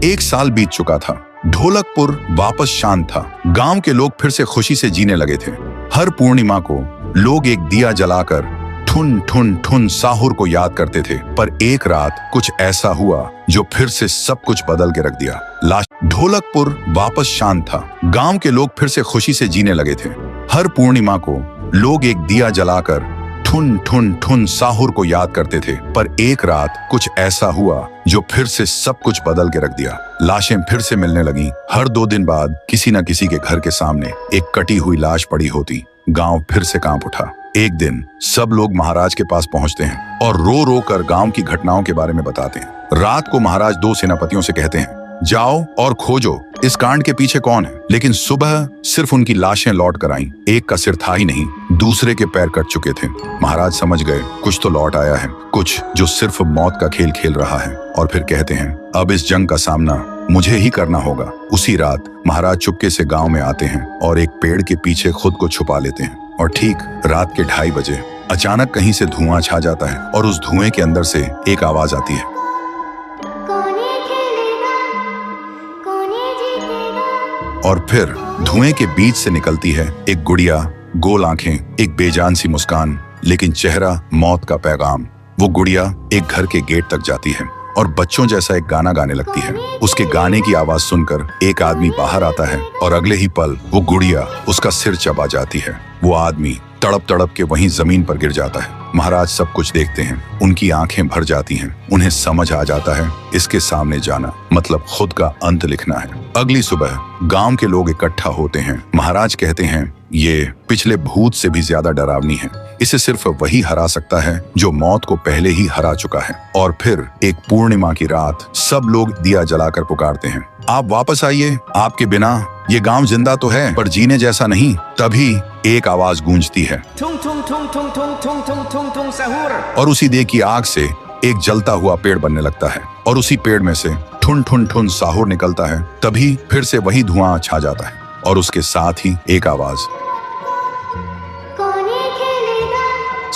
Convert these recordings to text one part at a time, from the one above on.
एक साल बीत चुका था। ढोलकपुर वापस शांत था। गांव के लोग फिर से खुशी से जीने लगे थे। हर पूर्णिमा को लोग एक दिया जलाकर ठुन ठुन ठुन साहुर को याद करते थे। पर एक रात कुछ ऐसा हुआ जो फिर से सब कुछ बदल के रख दिया। ढोलकपुर वापस शांत था। गांव के लोग फिर से खुशी से जीने लगे थे। हर पूर्णिमा को लोग एक दिया जलाकर ठुन ठुन ठुन साहुर को याद करते थे। पर एक रात कुछ ऐसा हुआ जो फिर से सब कुछ बदल के रख दिया। लाशें फिर से मिलने लगी। हर 2 दिन बाद किसी न किसी के घर के सामने एक कटी हुई लाश पड़ी होती। गांव फिर से कांप उठा। एक दिन सब लोग महाराज के पास पहुंचते हैं और रो रो कर गांव की घटनाओं के बारे में बताते हैं। रात को महाराज 2 सेनापतियों से कहते हैं, जाओ और खोजो इस कांड के पीछे कौन है। लेकिन सुबह सिर्फ उनकी लाशें लौट कर आईं। एक का सिर था ही नहीं, दूसरे के पैर कट चुके थे। महाराज समझ गए कुछ तो लौट आया है, कुछ जो सिर्फ मौत का खेल खेल रहा है। और फिर कहते हैं, अब इस जंग का सामना मुझे ही करना होगा। उसी रात महाराज चुपके से गांव में आते हैं और एक पेड़ के पीछे खुद को छुपा लेते हैं। और ठीक रात के 2:30 बजे अचानक कहीं से धुआं छा जाता है और उस धुएं के अंदर से एक आवाज आती है, और फिर धुएं के बीच से निकलती है एक गुड़िया, गोल आंखें, एक बेजान सी मुस्कान, लेकिन चेहरा मौत का पैगाम। वो गुड़िया एक घर के गेट तक जाती है और बच्चों जैसा एक गाना गाने लगती है। उसके गाने की आवाज सुनकर एक आदमी बाहर आता है और अगले ही पल वो गुड़िया उसका सिर चबा जाती है। वो आदमी तड़प तड़प के वहीं जमीन पर गिर जाता है। महाराज सब कुछ देखते हैं। उनकी आंखें भर जाती हैं। उन्हें समझ आ जाता है इसके सामने जाना मतलब खुद का अंत लिखना है। अगली सुबह गांव के लोग इकट्ठा होते हैं। महाराज कहते हैं, ये पिछले भूत से भी ज्यादा डरावनी है। इसे सिर्फ वही हरा सकता है जो मौत को पहले ही हरा चुका है। और फिर एक पूर्णिमा की रात सब लोग दिया जलाकर पुकारते हैं, आप वापस आइए, आपके बिना ये गांव जिंदा तो है पर जीने जैसा नहीं। तभी एक आवाज गूंजती है, ठुंग ठुंग ठुंग ठुंग ठुंग ठुंग ठुंग ठुंग ठुंग साहुर। और उसी देह की आग से एक जलता हुआ पेड़ बनने लगता है और उसी पेड़ में से ठुन ठुन ठुन साहुर निकलता है। तभी फिर से वही धुआं छा जाता है और उसके साथ ही एक आवाज।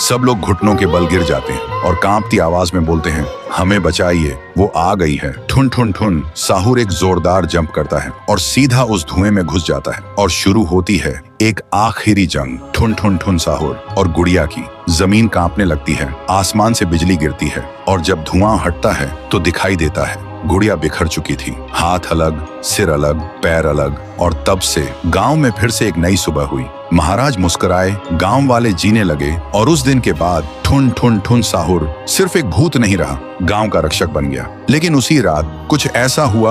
सब लोग घुटनों के बल गिर जाते हैं और कांपती आवाज में बोलते हैं, हमें बचाइए, वो आ गई है। ठुन ठुन ठुन साहुर एक जोरदार जंप करता है और सीधा उस धुएं में घुस जाता है और शुरू होती है एक आखिरी जंग। ठुन ठुन ठुन साहुर और गुड़िया की। जमीन कांपने लगती है, आसमान से बिजली गिरती है और जब धुआं हटता है तो दिखाई देता है गुड़िया बिखर चुकी थी। हाथ अलग, सिर अलग, पैर अलग। और तब से गांव में फिर से एक नई सुबह हुई। महाराज मुस्कुराए, गांव वाले जीने लगे और उस दिन के बाद ठुन ठुन ठुन साहुर सिर्फ एक भूत नहीं रहा, गांव का रक्षक बन गया। लेकिन उसी रात कुछ ऐसा हुआ